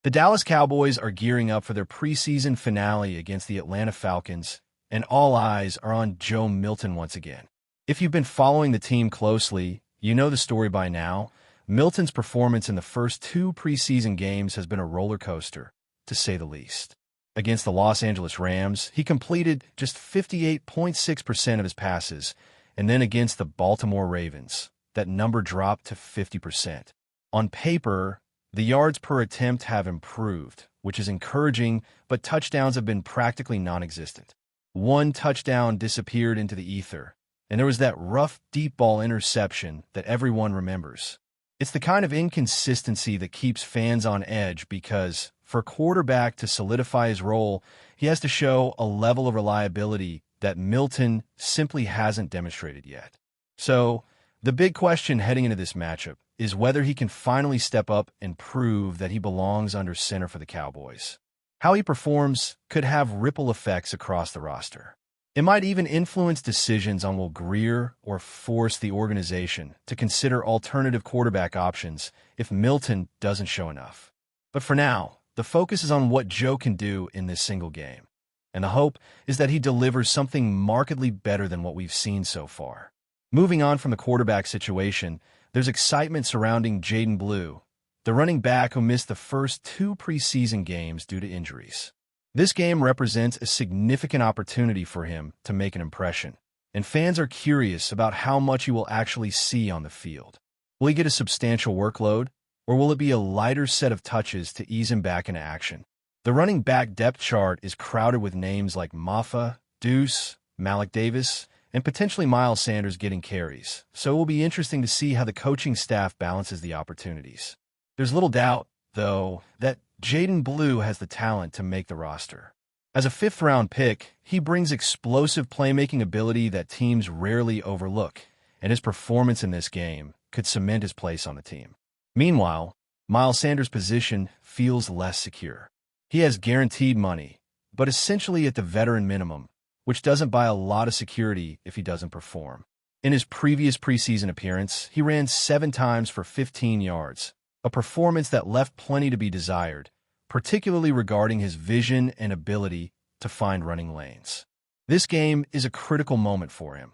The Dallas Cowboys are gearing up for their preseason finale against the Atlanta Falcons, and all eyes are on Joe Milton once again. If you've been following the team closely, you know the story by now. Milton's performance in the first two preseason games has been a roller coaster, to say the least. Against the Los Angeles Rams, he completed just 58.6% of his passes, and then against the Baltimore Ravens, that number dropped to 50%. On paper, the yards per attempt have improved, which is encouraging, but touchdowns have been practically non-existent. One touchdown disappeared into the ether, and there was that rough deep ball interception that everyone remembers. It's the kind of inconsistency that keeps fans on edge because, for a quarterback to solidify his role, he has to show a level of reliability that Milton simply hasn't demonstrated yet. So, the big question heading into this matchup is whether he can finally step up and prove that he belongs under center for the Cowboys. How he performs could have ripple effects across the roster. It might even influence decisions on will Greer or force the organization to consider alternative quarterback options if Milton doesn't show enough. But for now, the focus is on what Joe can do in this single game. And the hope is that he delivers something markedly better than what we've seen so far. Moving on from the quarterback situation, there's excitement surrounding Jaden Blue, the running back who missed the first two preseason games due to injuries. This game represents a significant opportunity for him to make an impression, and fans are curious about how much he will actually see on the field. Will he get a substantial workload, or will it be a lighter set of touches to ease him back into action? The running back depth chart is crowded with names like Maffa, Deuce, Malik Davis, and potentially Miles Sanders getting carries, so it will be interesting to see how the coaching staff balances the opportunities. There's little doubt, though, that Jaden Blue has the talent to make the roster. As a fifth-round pick, he brings explosive playmaking ability that teams rarely overlook, and his performance in this game could cement his place on the team. Meanwhile, Miles Sanders' position feels less secure. He has guaranteed money, but essentially at the veteran minimum, which doesn't buy a lot of security if he doesn't perform. In his previous preseason appearance, he ran 7 times for 15 yards, a performance that left plenty to be desired, particularly regarding his vision and ability to find running lanes. This game is a critical moment for him.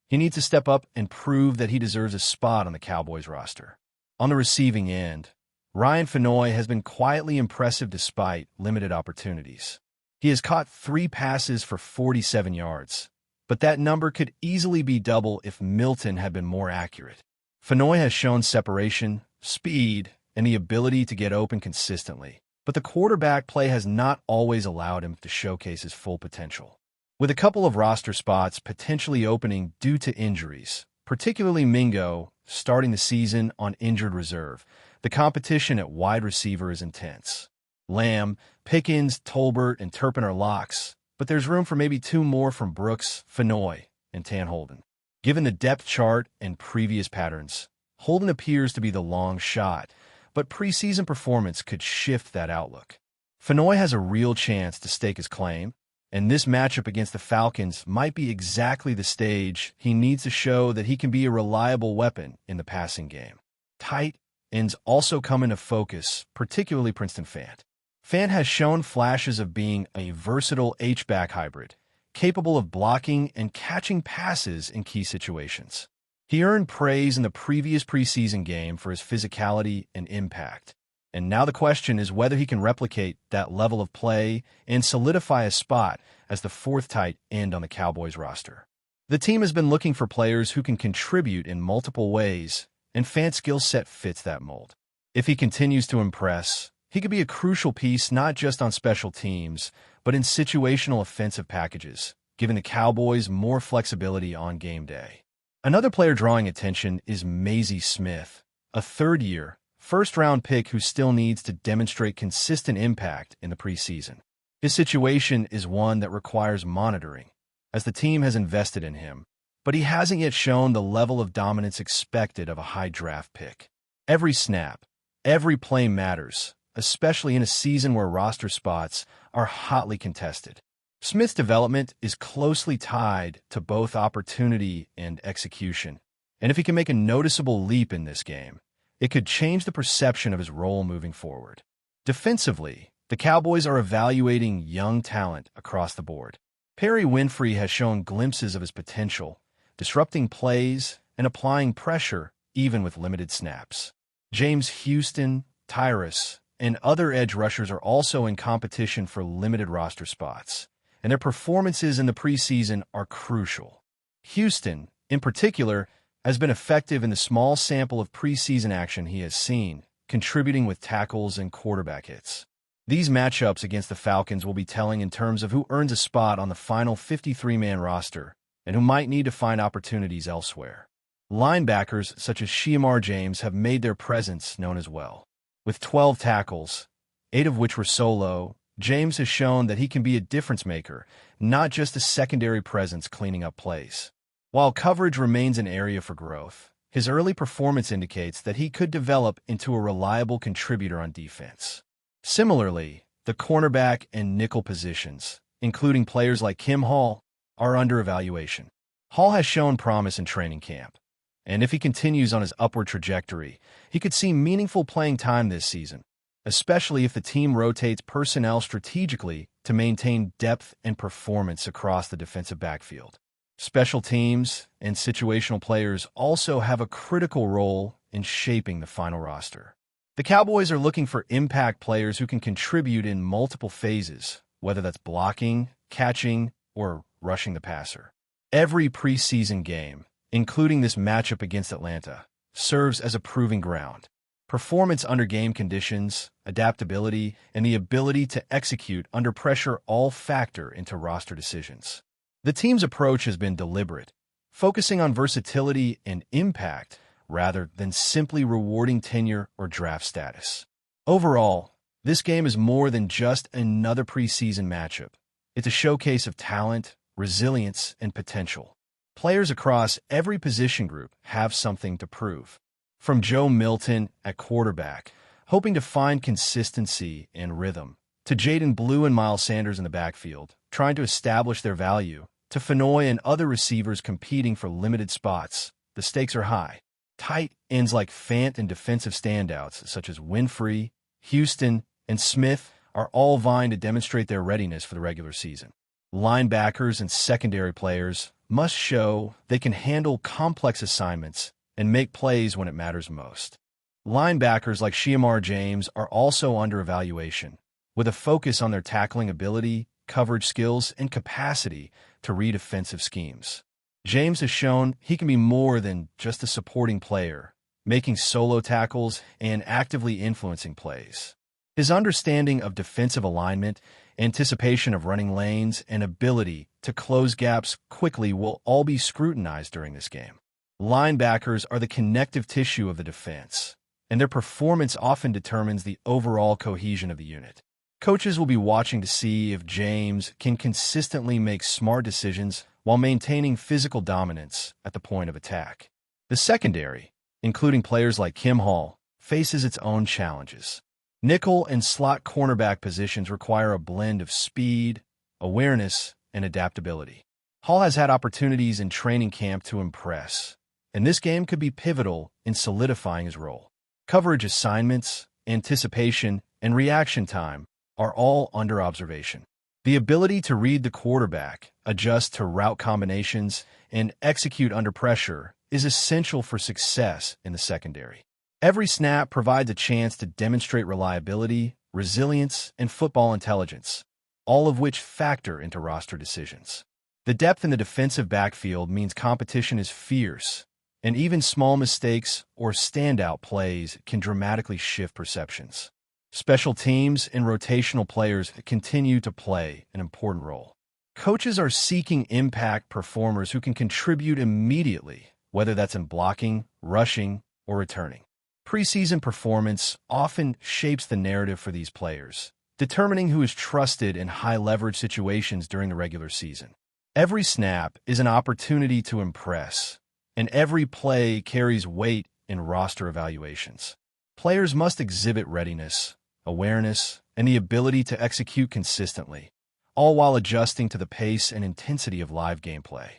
He needs to step up and prove that he deserves a spot on the Cowboys roster. On the receiving end, Ryan Fenoy has been quietly impressive despite limited opportunities. He has caught 3 passes for 47 yards, but that number could easily be double if Milton had been more accurate. Fenoy has shown separation, speed, and the ability to get open consistently, but the quarterback play has not always allowed him to showcase his full potential. With a couple of roster spots potentially opening due to injuries, particularly Mingo starting the season on injured reserve, the competition at wide receiver is intense. Lamb, Pickens, Tolbert, and Turpin are locks, but there's room for maybe 2 more from Brooks, Fenoy, and Tanholden. Given the depth chart and previous patterns, Holden appears to be the long shot, but preseason performance could shift that outlook. Fenoy has a real chance to stake his claim, and this matchup against the Falcons might be exactly the stage he needs to show that he can be a reliable weapon in the passing game. Tight ends also come into focus, particularly Princeton Fant. Fant has shown flashes of being a versatile H-back hybrid, capable of blocking and catching passes in key situations. He earned praise in the previous preseason game for his physicality and impact, and now the question is whether he can replicate that level of play and solidify a spot as the 4th tight end on the Cowboys roster. The team has been looking for players who can contribute in multiple ways, and Fant's skill set fits that mold. If he continues to impress, he could be a crucial piece not just on special teams, but in situational offensive packages, giving the Cowboys more flexibility on game day. Another player drawing attention is Mazie Smith, a third-year, first-round pick who still needs to demonstrate consistent impact in the preseason. His situation is one that requires monitoring, as the team has invested in him, but he hasn't yet shown the level of dominance expected of a high draft pick. Every snap, every play matters, especially in a season where roster spots are hotly contested. Smith's development is closely tied to both opportunity and execution, and if he can make a noticeable leap in this game, it could change the perception of his role moving forward. Defensively, the Cowboys are evaluating young talent across the board. Perry Winfrey has shown glimpses of his potential, disrupting plays and applying pressure even with limited snaps. James Houston, Tyrus, and other edge rushers are also in competition for limited roster spots, and their performances in the preseason are crucial. Houston, in particular, has been effective in the small sample of preseason action he has seen, contributing with tackles and quarterback hits. These matchups against the Falcons will be telling in terms of who earns a spot on the final 53-man roster and who might need to find opportunities elsewhere. Linebackers such as Shemar James have made their presence known as well. With 12 tackles, 8 of which were solo, James has shown that he can be a difference maker, not just a secondary presence cleaning up plays. While coverage remains an area for growth, his early performance indicates that he could develop into a reliable contributor on defense. Similarly, the cornerback and nickel positions, including players like Kim Hall, are under evaluation. Hall has shown promise in training camp, and if he continues on his upward trajectory, he could see meaningful playing time this season, especially if the team rotates personnel strategically to maintain depth and performance across the defensive backfield. Special teams and situational players also have a critical role in shaping the final roster. The Cowboys are looking for impact players who can contribute in multiple phases, whether that's blocking, catching, or rushing the passer. Every preseason game, including this matchup against Atlanta, serves as a proving ground. Performance under game conditions, adaptability, and the ability to execute under pressure all factor into roster decisions. The team's approach has been deliberate, focusing on versatility and impact rather than simply rewarding tenure or draft status. Overall, this game is more than just another preseason matchup. It's a showcase of talent, resilience, and potential. Players across every position group have something to prove. From Joe Milton at quarterback, hoping to find consistency and rhythm, to Jaden Blue and Miles Sanders in the backfield, trying to establish their value, to Fenoy and other receivers competing for limited spots, the stakes are high. Tight ends like Fant and defensive standouts such as Winfrey, Houston, and Smith are all vying to demonstrate their readiness for the regular season. Linebackers and secondary players must show they can handle complex assignments and make plays when it matters most. Linebackers like Shemar James are also under evaluation, with a focus on their tackling ability, coverage skills, and capacity to read offensive schemes. James has shown he can be more than just a supporting player, making solo tackles and actively influencing plays. His understanding of defensive alignment, anticipation of running lanes, and ability to close gaps quickly will all be scrutinized during this game. Linebackers are the connective tissue of the defense, and their performance often determines the overall cohesion of the unit. Coaches will be watching to see if James can consistently make smart decisions while maintaining physical dominance at the point of attack. The secondary, including players like Kim Hall, faces its own challenges. Nickel and slot cornerback positions require a blend of speed, awareness, and adaptability. Hall has had opportunities in training camp to impress, and this game could be pivotal in solidifying his role. Coverage assignments, anticipation, and reaction time are all under observation. The ability to read the quarterback, adjust to route combinations, and execute under pressure is essential for success in the secondary. Every snap provides a chance to demonstrate reliability, resilience, and football intelligence, all of which factor into roster decisions. The depth in the defensive backfield means competition is fierce, and even small mistakes or standout plays can dramatically shift perceptions. Special teams and rotational players continue to play an important role. Coaches are seeking impact performers who can contribute immediately, whether that's in blocking, rushing, or returning. Preseason performance often shapes the narrative for these players, determining who is trusted in high-leverage situations during the regular season. Every snap is an opportunity to impress, and every play carries weight in roster evaluations. Players must exhibit readiness, awareness, and the ability to execute consistently, all while adjusting to the pace and intensity of live gameplay.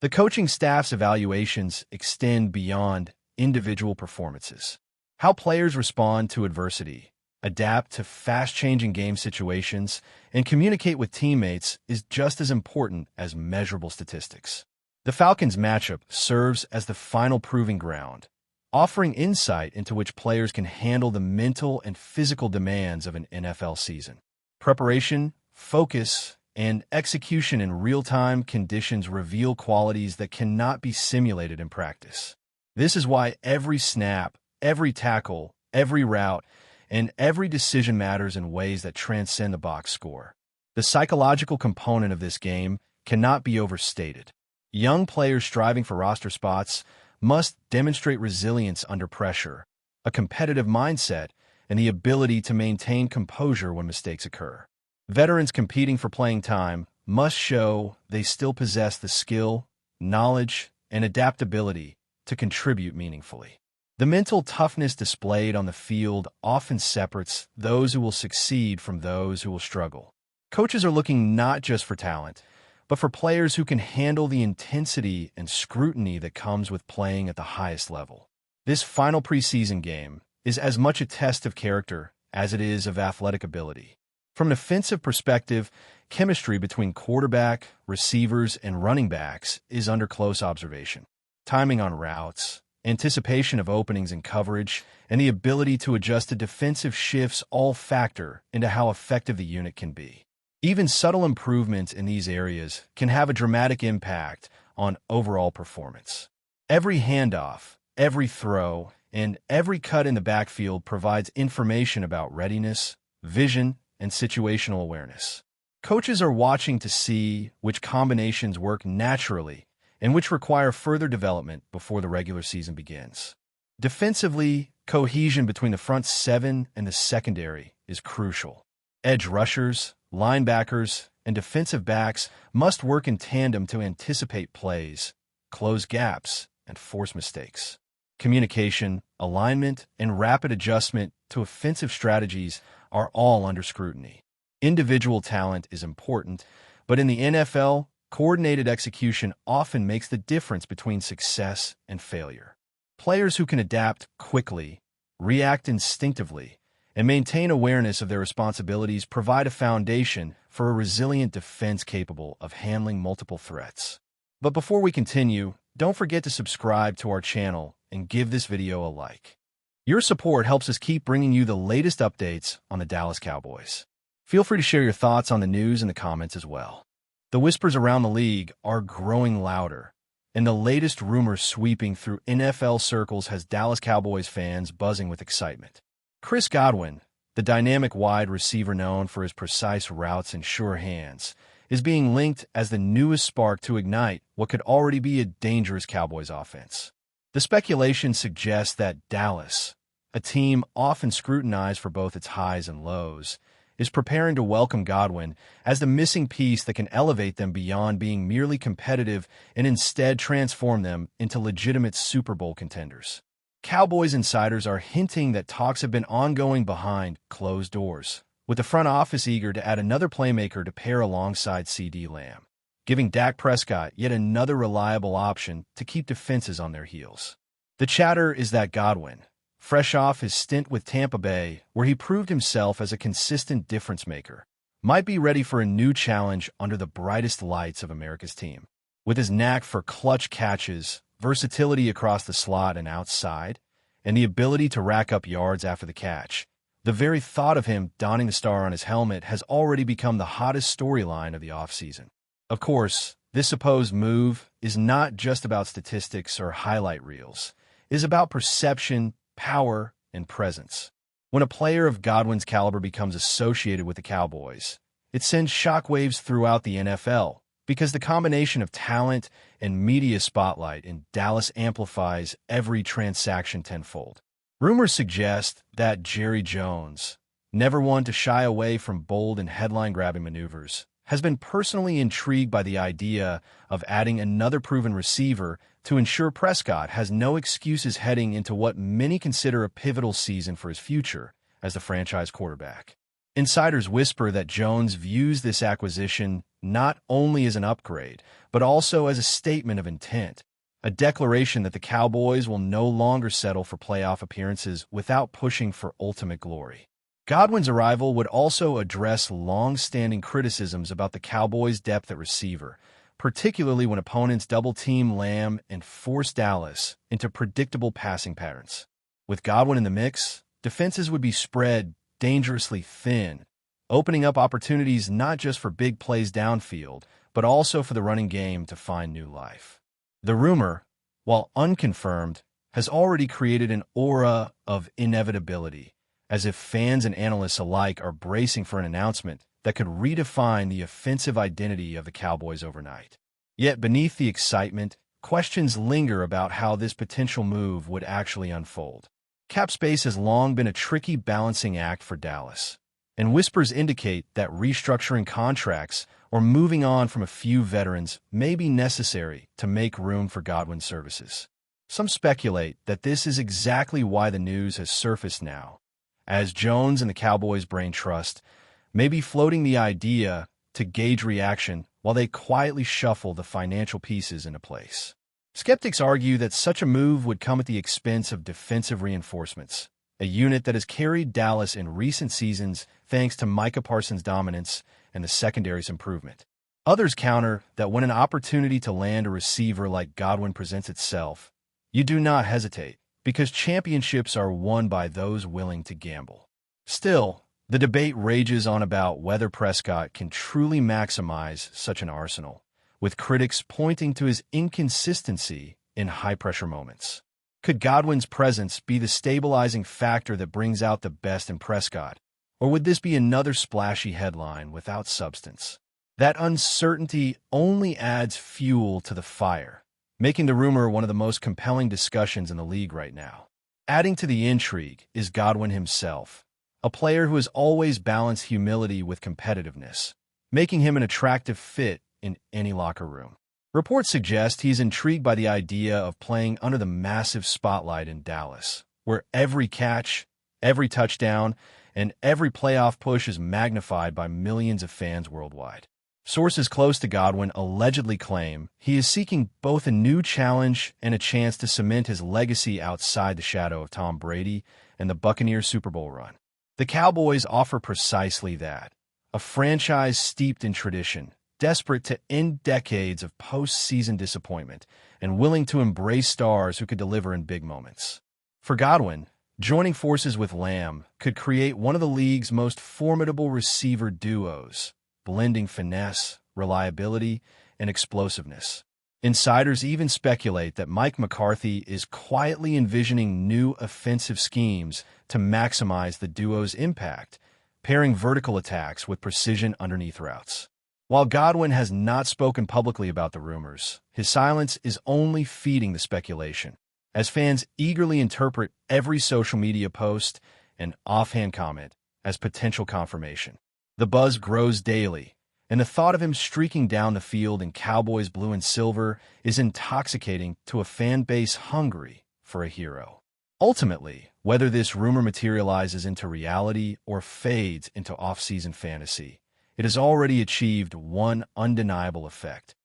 The coaching staff's evaluations extend beyond individual performances. How players respond to adversity, adapt to fast-changing game situations, and communicate with teammates is just as important as measurable statistics. The Falcons matchup serves as the final proving ground, offering insight into which players can handle the mental and physical demands of an NFL season. Preparation, focus, and execution in real-time conditions reveal qualities that cannot be simulated in practice. This is why every snap, every tackle, every route, and every decision matters in ways that transcend the box score. The psychological component of this game cannot be overstated. Young players striving for roster spots must demonstrate resilience under pressure, a competitive mindset, and the ability to maintain composure when mistakes occur. Veterans competing for playing time must show they still possess the skill, knowledge, and adaptability to contribute meaningfully. The mental toughness displayed on the field often separates those who will succeed from those who will struggle. Coaches are looking not just for talent, but for players who can handle the intensity and scrutiny that comes with playing at the highest level. This final preseason game is as much a test of character as it is of athletic ability. From an offensive perspective, chemistry between quarterback, receivers, and running backs is under close observation. Timing on routes, anticipation of openings and coverage, and the ability to adjust to defensive shifts all factor into how effective the unit can be. Even subtle improvements in these areas can have a dramatic impact on overall performance. Every handoff, every throw, and every cut in the backfield provides information about readiness, vision, and situational awareness. Coaches are watching to see which combinations work naturally and which require further development before the regular season begins. Defensively, cohesion between the front seven and the secondary is crucial. Edge rushers, linebackers, and defensive backs must work in tandem to anticipate plays, close gaps, and force mistakes. Communication, alignment, and rapid adjustment to offensive strategies are all under scrutiny. Individual talent is important, but in the NFL, coordinated execution often makes the difference between success and failure. Players who can adapt quickly, react instinctively, and maintain awareness of their responsibilities provide a foundation for a resilient defense capable of handling multiple threats. But before we continue, don't forget to subscribe to our channel and give this video a like. Your support helps us keep bringing you the latest updates on the Dallas Cowboys. Feel free to share your thoughts on the news in the comments as well. The whispers around the league are growing louder, and the latest rumors sweeping through NFL circles has Dallas Cowboys fans buzzing with excitement. Chris Godwin, the dynamic wide receiver known for his precise routes and sure hands, is being linked as the newest spark to ignite what could already be a dangerous Cowboys offense. The speculation suggests that Dallas, a team often scrutinized for both its highs and lows, is preparing to welcome Godwin as the missing piece that can elevate them beyond being merely competitive and instead transform them into legitimate Super Bowl contenders. Cowboys insiders are hinting that talks have been ongoing behind closed doors, with the front office eager to add another playmaker to pair alongside CeeDee Lamb, giving Dak Prescott yet another reliable option to keep defenses on their heels. The chatter is that Godwin, fresh off his stint with Tampa Bay, where he proved himself as a consistent difference-maker, might be ready for a new challenge under the brightest lights of America's team. With his knack for clutch catches, versatility across the slot and outside, and the ability to rack up yards after the catch, the very thought of him donning the star on his helmet has already become the hottest storyline of the offseason. Of course, this supposed move is not just about statistics or highlight reels. It is about perception, power, and presence. When a player of Godwin's caliber becomes associated with the Cowboys, it sends shockwaves throughout the NFL because the combination of talent and media spotlight in Dallas amplifies every transaction tenfold. Rumors suggest that Jerry Jones, never one to shy away from bold and headline-grabbing maneuvers, has been personally intrigued by the idea of adding another proven receiver to ensure Prescott has no excuses heading into what many consider a pivotal season for his future as the franchise quarterback. Insiders whisper that Jones views this acquisition not only as an upgrade, but also as a statement of intent, a declaration that the Cowboys will no longer settle for playoff appearances without pushing for ultimate glory. Godwin's arrival would also address long-standing criticisms about the Cowboys' depth at receiver, particularly when opponents double-team Lamb and force Dallas into predictable passing patterns. With Godwin in the mix, defenses would be spread dangerously thin, opening up opportunities not just for big plays downfield, but also for the running game to find new life. The rumor, while unconfirmed, has already created an aura of inevitability, as if fans and analysts alike are bracing for an announcement that could redefine the offensive identity of the Cowboys overnight. Yet beneath the excitement, questions linger about how this potential move would actually unfold. Cap space has long been a tricky balancing act for Dallas, and whispers indicate that restructuring contracts or moving on from a few veterans may be necessary to make room for Godwin's services. Some speculate that this is exactly why the news has surfaced now, as Jones and the Cowboys Brain Trust may be floating the idea to gauge reaction while they quietly shuffle the financial pieces into place. Skeptics argue that such a move would come at the expense of defensive reinforcements, a unit that has carried Dallas in recent seasons thanks to Micah Parsons' dominance and the secondary's improvement. Others counter that when an opportunity to land a receiver like Godwin presents itself, you do not hesitate, because championships are won by those willing to gamble. Still, the debate rages on about whether Prescott can truly maximize such an arsenal, with critics pointing to his inconsistency in high-pressure moments. Could Godwin's presence be the stabilizing factor that brings out the best in Prescott, or would this be another splashy headline without substance? That uncertainty only adds fuel to the fire, making the rumor one of the most compelling discussions in the league right now. Adding to the intrigue is Godwin himself, a player who has always balanced humility with competitiveness, making him an attractive fit in any locker room. Reports suggest he's intrigued by the idea of playing under the massive spotlight in Dallas, where every catch, every touchdown, and every playoff push is magnified by millions of fans worldwide. Sources close to Godwin allegedly claim he is seeking both a new challenge and a chance to cement his legacy outside the shadow of Tom Brady and the Buccaneers' Super Bowl run. The Cowboys offer precisely that, a franchise steeped in tradition, desperate to end decades of postseason disappointment, and willing to embrace stars who could deliver in big moments. For Godwin, joining forces with Lamb could create one of the league's most formidable receiver duos, blending finesse, reliability, and explosiveness. Insiders even speculate that Mike McCarthy is quietly envisioning new offensive schemes to maximize the duo's impact, pairing vertical attacks with precision underneath routes. While Godwin has not spoken publicly about the rumors, his silence is only feeding the speculation, as fans eagerly interpret every social media post and offhand comment as potential confirmation. The buzz grows daily, and the thought of him streaking down the field in Cowboys blue and silver is intoxicating to a fan base hungry for a hero. Ultimately, whether this rumor materializes into reality or fades into off-season fantasy, it has already achieved one undeniable effect.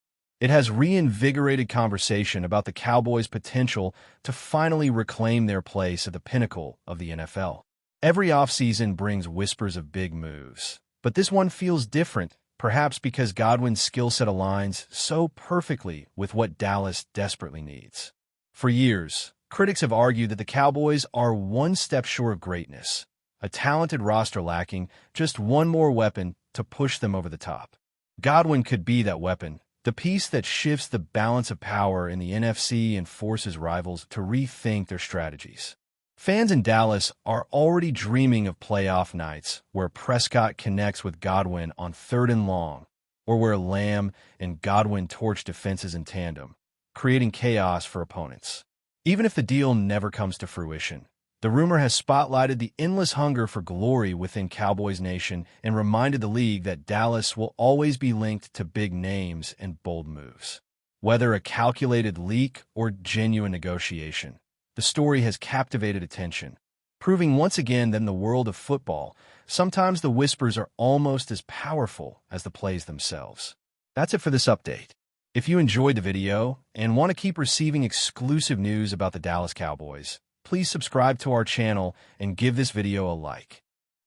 It has reinvigorated conversation about the Cowboys' potential to finally reclaim their place at the pinnacle of the NFL. Every offseason brings whispers of big moves, but this one feels different, perhaps because Godwin's skill set aligns so perfectly with what Dallas desperately needs. For years, critics have argued that the Cowboys are one step short of greatness, a talented roster lacking just one more weapon to push them over the top. Godwin could be that weapon, the piece that shifts the balance of power in the NFC and forces rivals to rethink their strategies. Fans in Dallas are already dreaming of playoff nights where Prescott connects with Godwin on 3rd and long, or where Lamb and Godwin torch defenses in tandem, creating chaos for opponents. Even if the deal never comes to fruition, the rumor has spotlighted the endless hunger for glory within Cowboys Nation and reminded the league that Dallas will always be linked to big names and bold moves. Whether a calculated leak or genuine negotiation, the story has captivated attention, proving once again that in the world of football, sometimes the whispers are almost as powerful as the plays themselves. That's it for this update. If you enjoyed the video and want to keep receiving exclusive news about the Dallas Cowboys, please subscribe to our channel and give this video a like.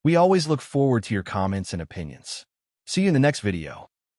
We always look forward to your comments and opinions. See you in the next video.